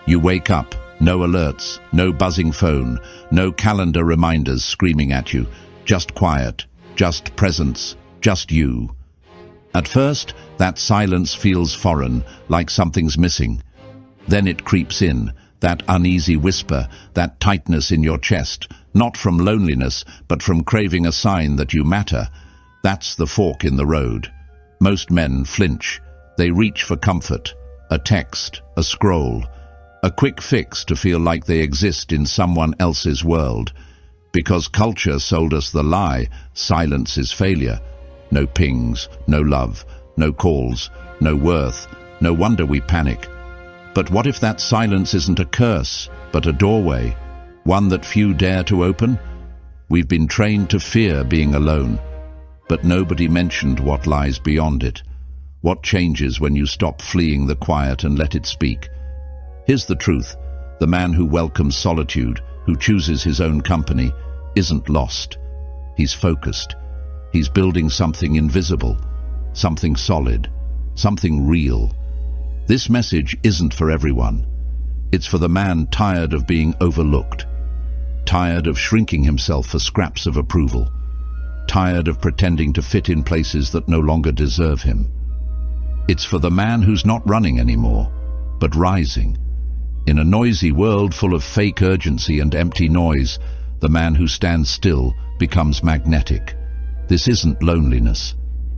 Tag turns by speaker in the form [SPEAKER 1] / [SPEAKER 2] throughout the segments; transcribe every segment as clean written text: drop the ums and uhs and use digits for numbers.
[SPEAKER 1] You wake up, no alerts, no buzzing phone, no calendar reminders screaming at you, just quiet, just presence, just you. At first, that silence feels foreign, like something's missing. Then it creeps in, that uneasy whisper, that tightness in your chest, not from loneliness, but from craving a sign that you matter. That's the fork in the road. Most men flinch. They reach for comfort, a text, a scroll, a quick fix to feel like they exist in someone else's world. Because culture sold us the lie, silence is failure. No pings, no love, no calls, no worth. No wonder we panic. But what if that silence isn't a curse, but a doorway? One that few dare to open? We've been trained to fear being alone. But nobody mentioned what lies beyond it. What changes when you stop fleeing the quiet and let it speak? Here's the truth. The man who welcomes solitude, who chooses his own company, isn't lost. He's focused. He's building something invisible, something solid, something real. This message isn't for everyone. It's for the man tired of being overlooked, tired of shrinking himself for scraps of approval, tired of pretending to fit in places that no longer deserve him. It's for the man who's not running anymore, but rising. In a noisy world full of fake urgency and empty noise, the man who stands still becomes magnetic. This isn't loneliness.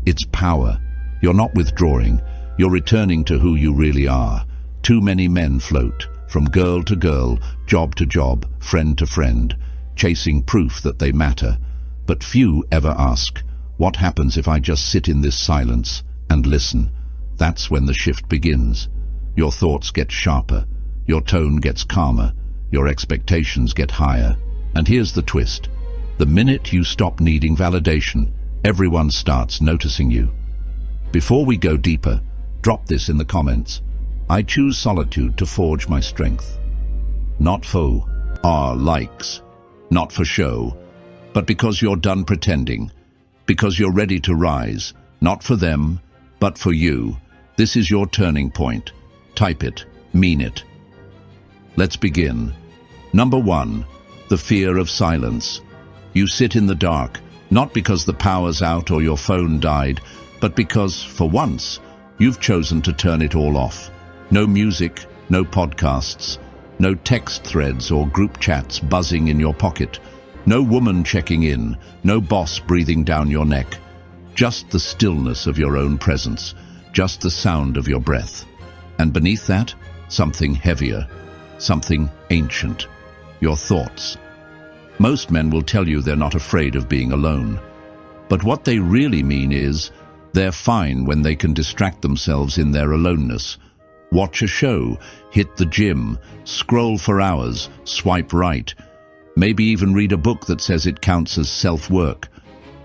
[SPEAKER 1] It's power. You're not withdrawing. You're returning to who you really are. Too many men float, from girl to girl, job to job, friend to friend, chasing proof that they matter. But few ever ask, what happens if I just sit in this silence and listen? That's when the shift begins. Your thoughts get sharper. Your tone gets calmer. Your expectations get higher. And here's the twist. The minute you stop needing validation, everyone starts noticing you. Before we go deeper, drop this in the comments. I choose solitude to forge my strength. Not for our likes, not for show, but because you're done pretending, because you're ready to rise, not for them, but for you. This is your turning point. Type it, mean it. Let's begin. Number 1, the fear of silence. You sit in the dark, not because the power's out or your phone died, but because, for once, you've chosen to turn it all off. No music, no podcasts, no text threads or group chats buzzing in your pocket, no woman checking in, no boss breathing down your neck. Just the stillness of your own presence, just the sound of your breath. And beneath that, something heavier, something ancient, your thoughts. Most men will tell you they're not afraid of being alone. But what they really mean is, they're fine when they can distract themselves in their aloneness. Watch a show, hit the gym, scroll for hours, swipe right. Maybe even read a book that says it counts as self-work.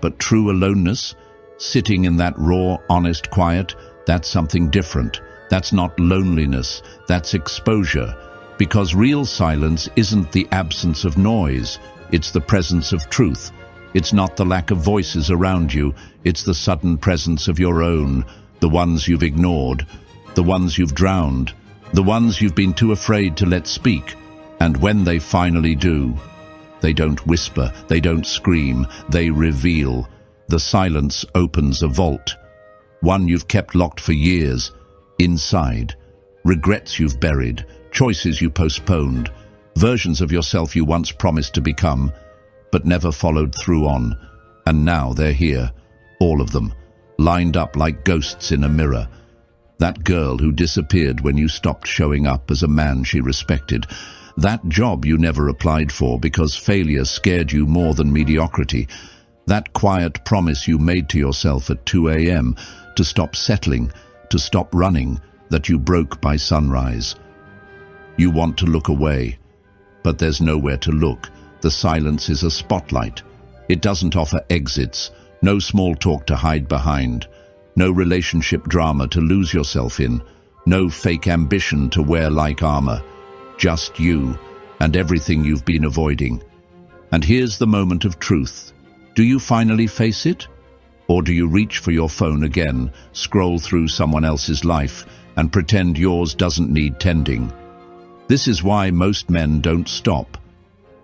[SPEAKER 1] But true aloneness, sitting in that raw, honest quiet, that's something different. That's not loneliness, that's exposure. Because real silence isn't the absence of noise, it's the presence of truth. It's not the lack of voices around you, it's the sudden presence of your own, the ones you've ignored, the ones you've drowned, the ones you've been too afraid to let speak. And when they finally do, they don't whisper, they don't scream, they reveal. The silence opens a vault, one you've kept locked for years. Inside, regrets you've buried, choices you postponed, versions of yourself you once promised to become, but never followed through on. And now they're here, all of them, lined up like ghosts in a mirror. That girl who disappeared when you stopped showing up as a man she respected. That job you never applied for because failure scared you more than mediocrity. That quiet promise you made to yourself at 2 a.m. to stop settling, to stop running, that you broke by sunrise. You want to look away, but there's nowhere to look. The silence is a spotlight. It doesn't offer exits, no small talk to hide behind, no relationship drama to lose yourself in, no fake ambition to wear like armor. Just you and everything you've been avoiding. And here's the moment of truth. Do you finally face it? Or do you reach for your phone again, scroll through someone else's life, and pretend yours doesn't need tending? This is why most men don't stop.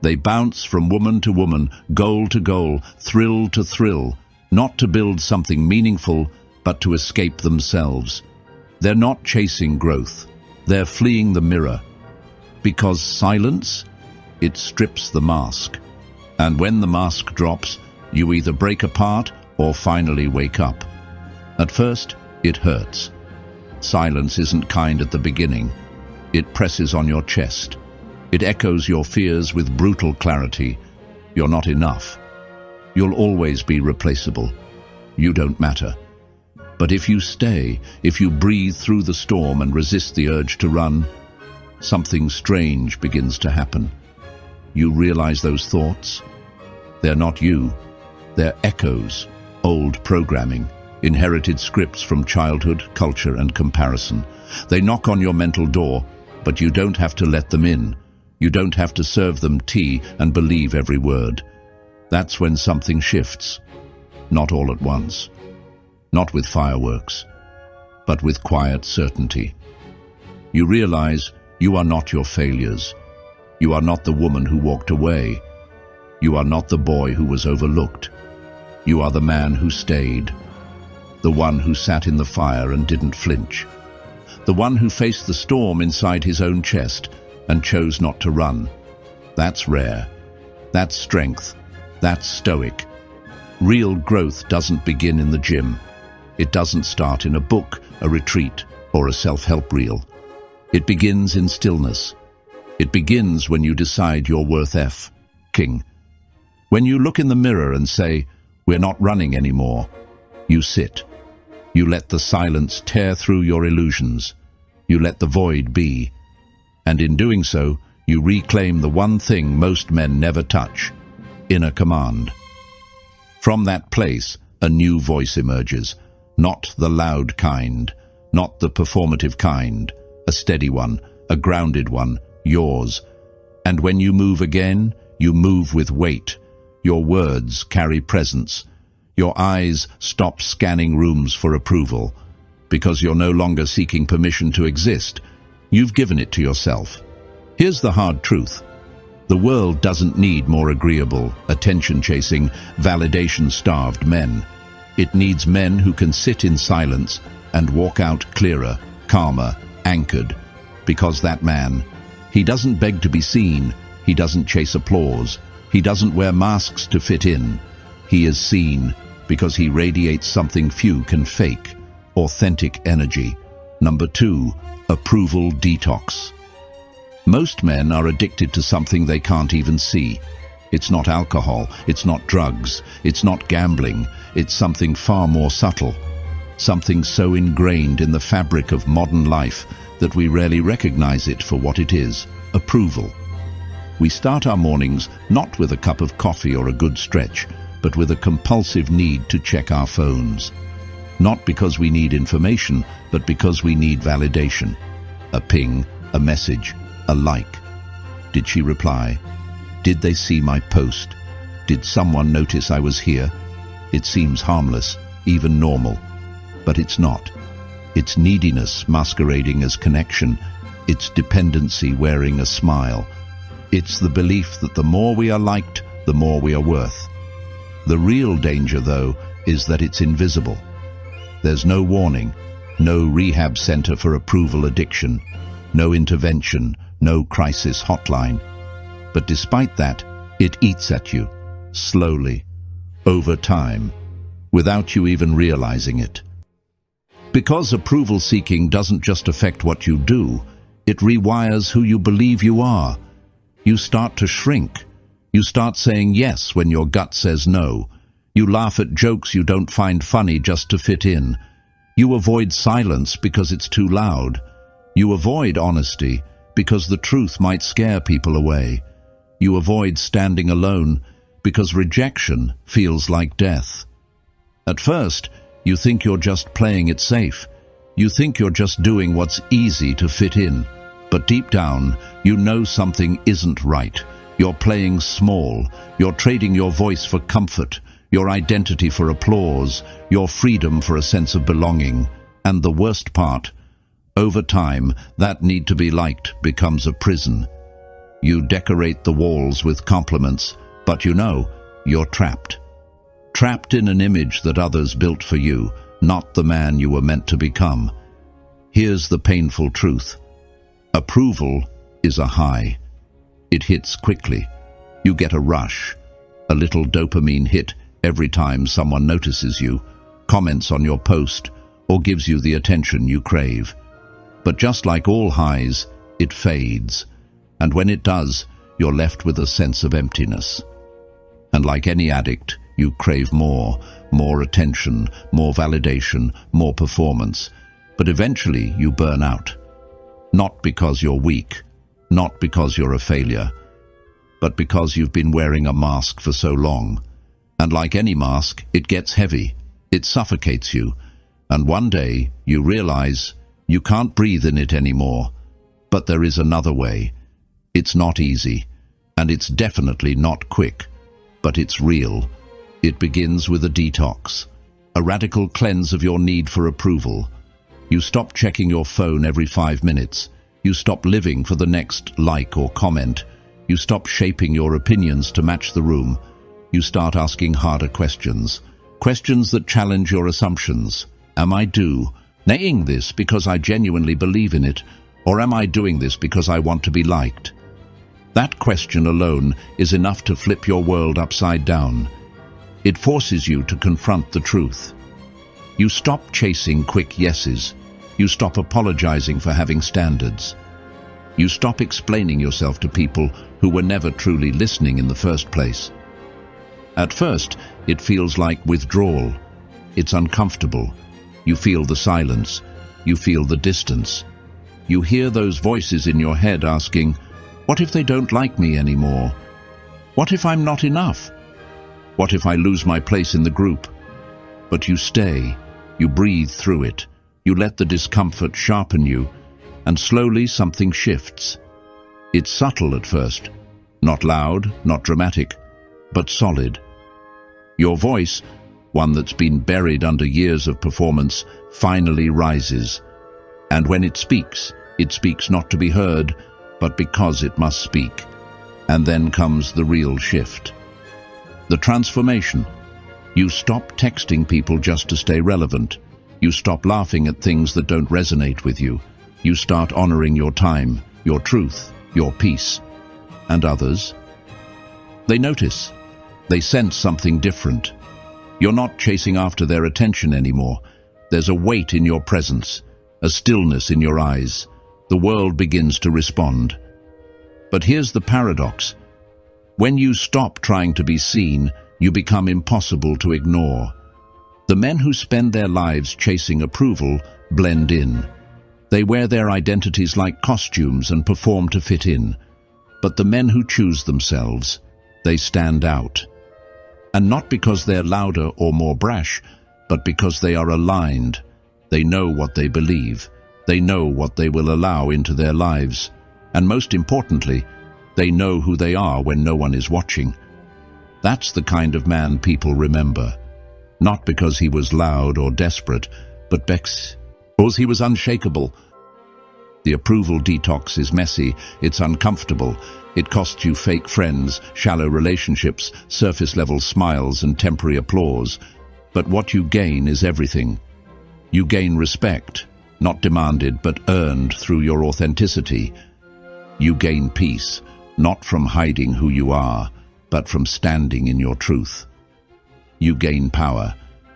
[SPEAKER 1] They bounce from woman to woman, goal to goal, thrill to thrill, not to build something meaningful, but to escape themselves. They're not chasing growth. They're fleeing the mirror. Because silence, it strips the mask. And when the mask drops, you either break apart or finally wake up. At first, it hurts. Silence isn't kind at the beginning. It presses on your chest. It echoes your fears with brutal clarity. You're not enough. You'll always be replaceable. You don't matter. But if you stay, if you breathe through the storm and resist the urge to run, something strange begins to happen. You realize those thoughts? They're not you. They're echoes, old programming, inherited scripts from childhood, culture, and comparison. They knock on your mental door, but you don't have to let them in. You don't have to serve them tea and believe every word. That's when something shifts. Not all at once. Not with fireworks, but with quiet certainty. You realize you are not your failures. You are not the woman who walked away. You are not the boy who was overlooked. You are the man who stayed. The one who sat in the fire and didn't flinch. The one who faced the storm inside his own chest and chose not to run. That's rare. That's strength. That's stoic. Real growth doesn't begin in the gym. It doesn't start in a book, a retreat, or a self-help reel. It begins in stillness. It begins when you decide you're worth F-king. When you look in the mirror and say, "We're not running anymore," you sit. You let the silence tear through your illusions. You let the void be. And in doing so, you reclaim the one thing most men never touch: inner command. From that place, a new voice emerges. Not the loud kind, not the performative kind, a steady one, a grounded one, yours. And when you move again, you move with weight. Your words carry presence. Your eyes stop scanning rooms for approval. Because you're no longer seeking permission to exist. You've given it to yourself. Here's the hard truth. The world doesn't need more agreeable, attention-chasing, validation-starved men. It needs men who can sit in silence and walk out clearer, calmer, anchored. Because that man, he doesn't beg to be seen. He doesn't chase applause. He doesn't wear masks to fit in. He is seen because he radiates something few can fake: authentic energy. Number 2, approval detox. Most men are addicted to something they can't even see. It's not alcohol, it's not drugs, it's not gambling, it's something far more subtle. Something so ingrained in the fabric of modern life that we rarely recognize it for what it is: approval. We start our mornings not with a cup of coffee or a good stretch, but with a compulsive need to check our phones. Not because we need information, but because we need validation. A ping, a message, a like. Did she reply? Did they see my post? Did someone notice I was here? It seems harmless, even normal. But it's not. It's neediness masquerading as connection. It's dependency wearing a smile. It's the belief that the more we are liked, the more we are worth. The real danger, though, is that it's invisible. There's no warning, no rehab center for approval addiction, no intervention, no crisis hotline. But despite that, it eats at you, slowly, over time, without you even realizing it. Because approval seeking doesn't just affect what you do, it rewires who you believe you are. You start to shrink. You start saying yes when your gut says no. You laugh at jokes you don't find funny just to fit in. You avoid silence because it's too loud. You avoid honesty because the truth might scare people away. You avoid standing alone because rejection feels like death. At first, you think you're just playing it safe. You think you're just doing what's easy to fit in. But deep down, you know something isn't right. You're playing small. You're trading your voice for comfort, your identity for applause, your freedom for a sense of belonging. And the worst part, Over time, that need to be liked becomes a prison. You decorate the walls with compliments, but you know you're trapped. Trapped in an image that others built for you, not the man you were meant to become. Here's the painful truth. Approval is a high. It hits quickly. You get a rush, a little dopamine hit every time someone notices you, comments on your post, or gives you the attention you crave. But just like all highs, it fades. And when it does, you're left with a sense of emptiness. And like any addict, you crave more attention, more validation, more performance. But eventually you burn out. Not because you're weak, not because you're a failure, but because you've been wearing a mask for so long. And like any mask, it gets heavy. It suffocates you. And one day you realize you can't breathe in it anymore. But there is another way. It's not easy, and it's definitely not quick, but it's real. It begins with a detox, a radical cleanse of your need for approval. You stop checking your phone every 5 minutes. You stop living for the next like or comment. You stop shaping your opinions to match the room. You start asking harder questions. Questions that challenge your assumptions. Am I doing this because I genuinely believe in it, or am I doing this because I want to be liked? That question alone is enough to flip your world upside down. It forces you to confront the truth. You stop chasing quick yeses. You stop apologizing for having standards. You stop explaining yourself to people who were never truly listening in the first place. At first, it feels like withdrawal. It's uncomfortable. You feel the silence. You feel the distance. You hear those voices in your head asking, what if they don't like me anymore? What if I'm not enough? What if I lose my place in the group? But you stay. You breathe through it. You let the discomfort sharpen you, and slowly something shifts. It's subtle at first. Not loud, not dramatic, but solid. Your voice, one that's been buried under years of performance, finally rises. And when it speaks not to be heard, but because it must speak. And then comes the real shift. The transformation. You stop texting people just to stay relevant. You stop laughing at things that don't resonate with you. You start honoring your time, your truth, your peace. And others? They notice. They sense something different. You're not chasing after their attention anymore. There's a weight in your presence, a stillness in your eyes. The world begins to respond. But here's the paradox. When you stop trying to be seen, you become impossible to ignore. The men who spend their lives chasing approval blend in. They wear their identities like costumes and perform to fit in. But the men who choose themselves, they stand out. And not because they're louder or more brash, but because they are aligned. They know what they believe. They know what they will allow into their lives. And most importantly, they know who they are when no one is watching. That's the kind of man people remember. Not because he was loud or desperate, but because he was unshakable. The approval detox is messy, it's uncomfortable. It costs you fake friends, shallow relationships, surface-level smiles and temporary applause. But what you gain is everything. You gain respect, not demanded but earned through your authenticity. You gain peace, not from hiding who you are, but from standing in your truth. You gain power,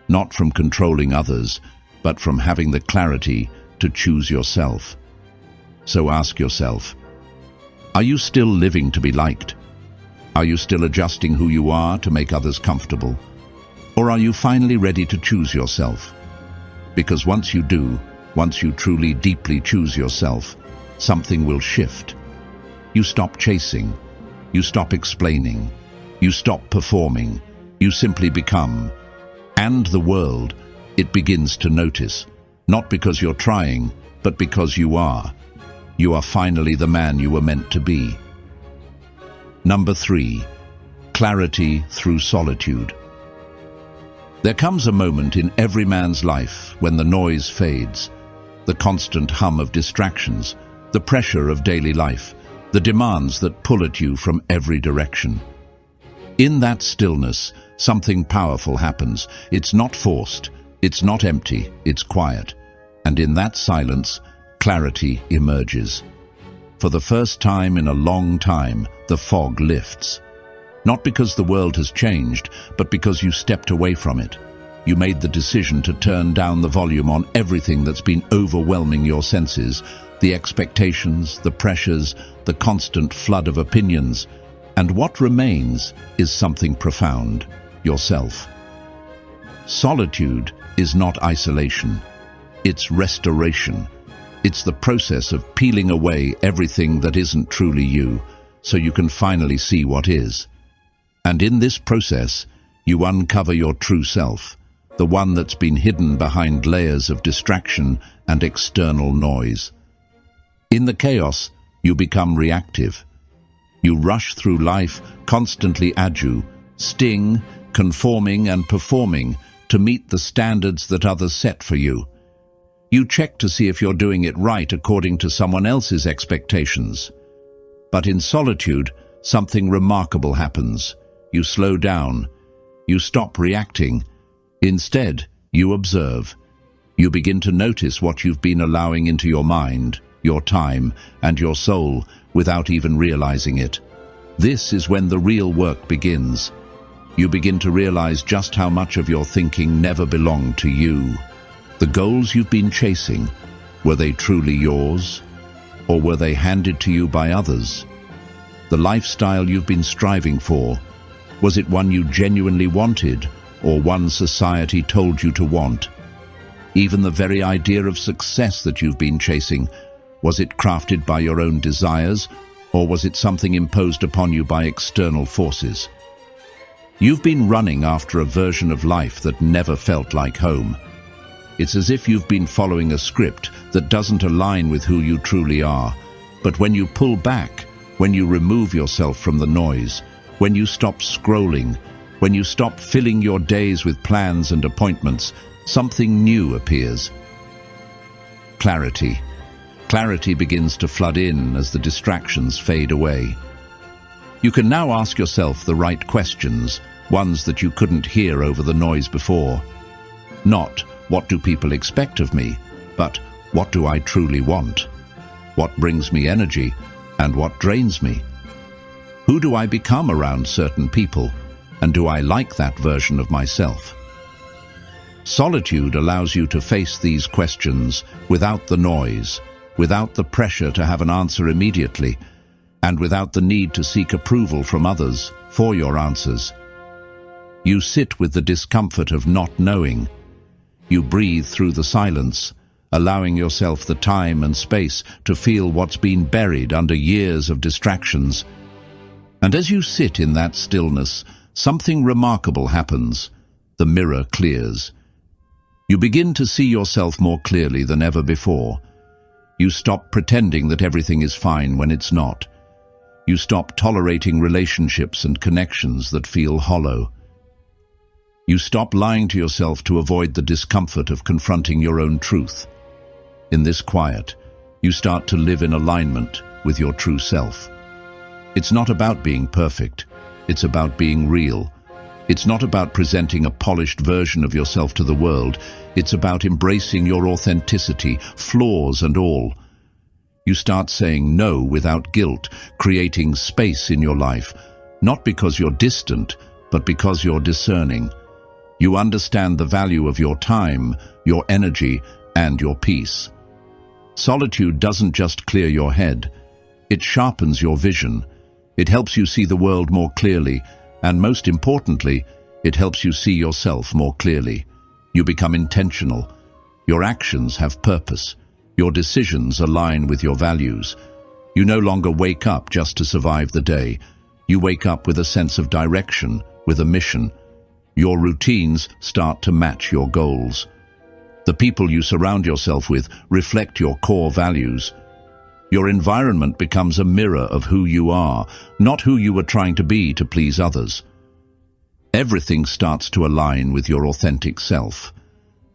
[SPEAKER 1] not from controlling others, but from having the clarity to choose yourself. So ask yourself, are you still living to be liked? Are you still adjusting who you are to make others comfortable? Or are you finally ready to choose yourself? Because once you do, once you truly deeply choose yourself, something will shift. You stop chasing. You stop explaining. You stop performing. You simply become. And the world, it begins to notice. Not because you're trying, but because you are. You are finally the man you were meant to be. Number 3, clarity through solitude. There comes a moment in every man's life when the noise fades. the constant hum of distractions, the pressure of daily life, the demands that pull at you from every direction. In that stillness, something powerful happens. It's not forced, it's not empty, it's quiet. And in that silence, clarity emerges. For the first time in a long time, the fog lifts. Not because the world has changed, but because you stepped away from it. You made the decision to turn down the volume on everything that's been overwhelming your senses, the expectations, the pressures, the constant flood of opinions. And what remains is something profound, yourself. Solitude is not isolation. It's restoration. It's the process of peeling away everything that isn't truly you, so you can finally see what is. And in this process, you uncover your true self, the one that's been hidden behind layers of distraction and external noise. In the chaos, you become reactive. You rush through life, constantly agile, sting, conforming and performing to meet the standards that others set for you. You check to see if you're doing it right according to someone else's expectations. But in solitude, something remarkable happens. You slow down. You stop reacting. Instead, you observe. You begin to notice what you've been allowing into your mind, your time, and your soul without even realizing it. This is when the real work begins. You begin to realize just how much of your thinking never belonged to you. The goals you've been chasing, were they truly yours? Or were they handed to you by others? The lifestyle you've been striving for, was it one you genuinely wanted, or one society told you to want? Even the very idea of success that you've been chasing, was it crafted by your own desires, or was it something imposed upon you by external forces? You've been running after a version of life that never felt like home. It's as if you've been following a script that doesn't align with who you truly are. But when you pull back, when you remove yourself from the noise, when you stop scrolling, when you stop filling your days with plans and appointments, something new appears. Clarity. Clarity begins to flood in as the distractions fade away. You can now ask yourself the right questions, ones that you couldn't hear over the noise before. Not, what do people expect of me? But, what do I truly want? What brings me energy, and what drains me? Who do I become around certain people, and do I like that version of myself? Solitude allows you to face these questions without the noise, without the pressure to have an answer immediately, and without the need to seek approval from others for your answers. You sit with the discomfort of not knowing. You breathe through the silence, allowing yourself the time and space to feel what's been buried under years of distractions. And as you sit in that stillness, something remarkable happens. The mirror clears. You begin to see yourself more clearly than ever before. You stop pretending that everything is fine when it's not. You stop tolerating relationships and connections that feel hollow. You stop lying to yourself to avoid the discomfort of confronting your own truth. In this quiet, you start to live in alignment with your true self. It's not about being perfect. It's about being real. It's not about presenting a polished version of yourself to the world. It's about embracing your authenticity, flaws and all. You start saying no without guilt, creating space in your life, not because you're distant, but because you're discerning. You understand the value of your time, your energy, and your peace. Solitude doesn't just clear your head. It sharpens your vision. It helps you see the world more clearly, and most importantly, it helps you see yourself more clearly. You become intentional. Your actions have purpose. Your decisions align with your values. You no longer wake up just to survive the day. You wake up with a sense of direction, with a mission. Your routines start to match your goals. The people you surround yourself with reflect your core values. Your environment becomes a mirror of who you are, not who you were trying to be to please others. Everything starts to align with your authentic self.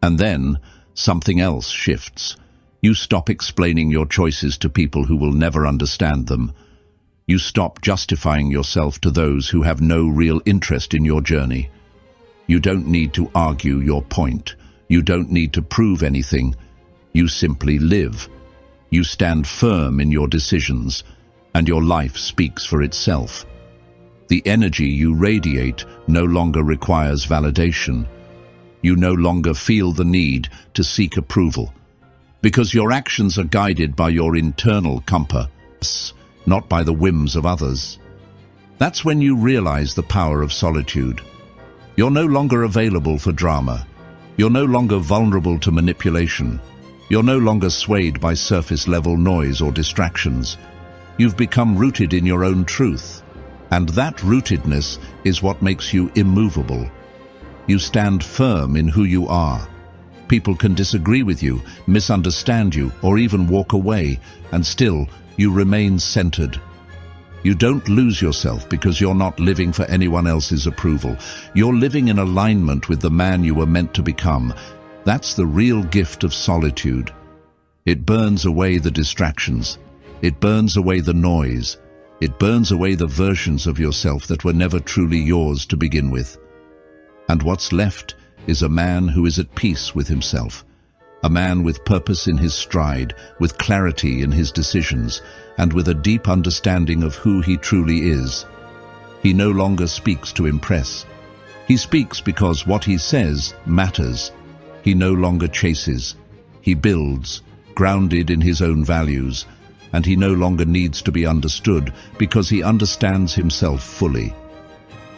[SPEAKER 1] And then, something else shifts. You stop explaining your choices to people who will never understand them. You stop justifying yourself to those who have no real interest in your journey. You don't need to argue your point. You don't need to prove anything. You simply live. You stand firm in your decisions, and your life speaks for itself. The energy you radiate no longer requires validation. You no longer feel the need to seek approval, because your actions are guided by your internal compass, not by the whims of others. That's when you realize the power of solitude. You're no longer available for drama. You're no longer vulnerable to manipulation. You're no longer swayed by surface-level noise or distractions. You've become rooted in your own truth, and that rootedness is what makes you immovable. You stand firm in who you are. People can disagree with you, misunderstand you, or even walk away, and still you remain centered. You don't lose yourself because you're not living for anyone else's approval. You're living in alignment with the man you were meant to become. That's the real gift of solitude. It burns away the distractions. It burns away the noise. It burns away the versions of yourself that were never truly yours to begin with. And what's left is a man who is at peace with himself. A man with purpose in his stride, with clarity in his decisions, and with a deep understanding of who he truly is. He no longer speaks to impress. He speaks because what he says matters. He no longer chases. He builds, grounded in his own values, and he no longer needs to be understood because he understands himself fully.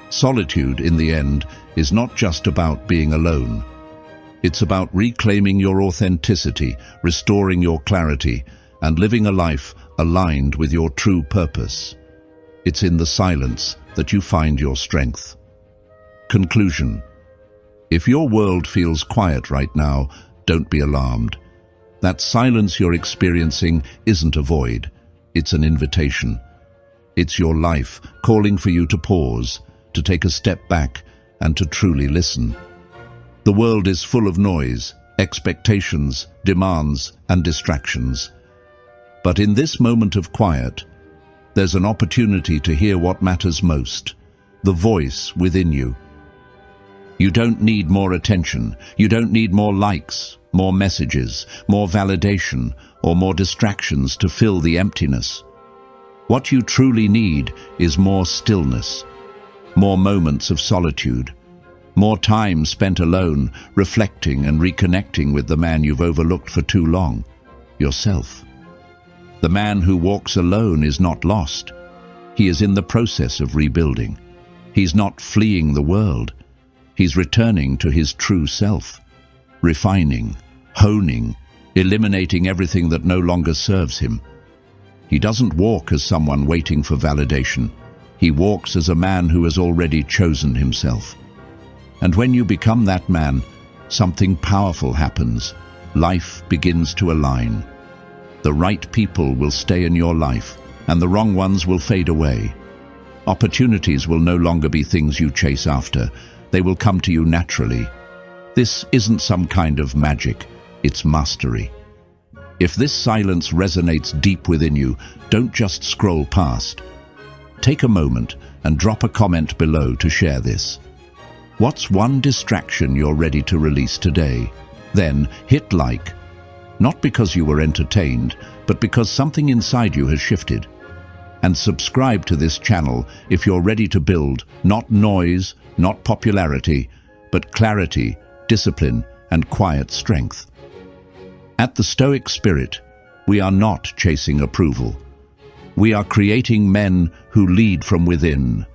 [SPEAKER 1] Solitude, in the end, is not just about being alone. It's about reclaiming your authenticity, restoring your clarity, and living a life aligned with your true purpose. It's in the silence that you find your strength. Conclusion. If your world feels quiet right now, don't be alarmed. That silence you're experiencing isn't a void. It's an invitation. It's your life calling for you to pause, to take a step back, and to truly listen. The world is full of noise, expectations, demands, and distractions. But in this moment of quiet, there's an opportunity to hear what matters most, the voice within you. You don't need more attention. You don't need more likes, more messages, more validation, or more distractions to fill the emptiness. What you truly need is more stillness, more moments of solitude, more time spent alone, reflecting and reconnecting with the man you've overlooked for too long, yourself. The man who walks alone is not lost. He is in the process of rebuilding. He's not fleeing the world. He's returning to his true self, refining, honing, eliminating everything that no longer serves him. He doesn't walk as someone waiting for validation. He walks as a man who has already chosen himself. And when you become that man, something powerful happens. Life begins to align. The right people will stay in your life, and the wrong ones will fade away. Opportunities will no longer be things you chase after. They will come to you naturally. This isn't some kind of magic, it's mastery. If this silence resonates deep within you, don't just scroll past. Take a moment and drop a comment below to share this. What's one distraction you're ready to release today? Then hit like. Not because you were entertained, but because something inside you has shifted. And subscribe to this channel if you're ready to build not noise, not popularity, but clarity, discipline, and quiet strength. At the Stoic Spirit, we are not chasing approval. We are creating men who lead from within,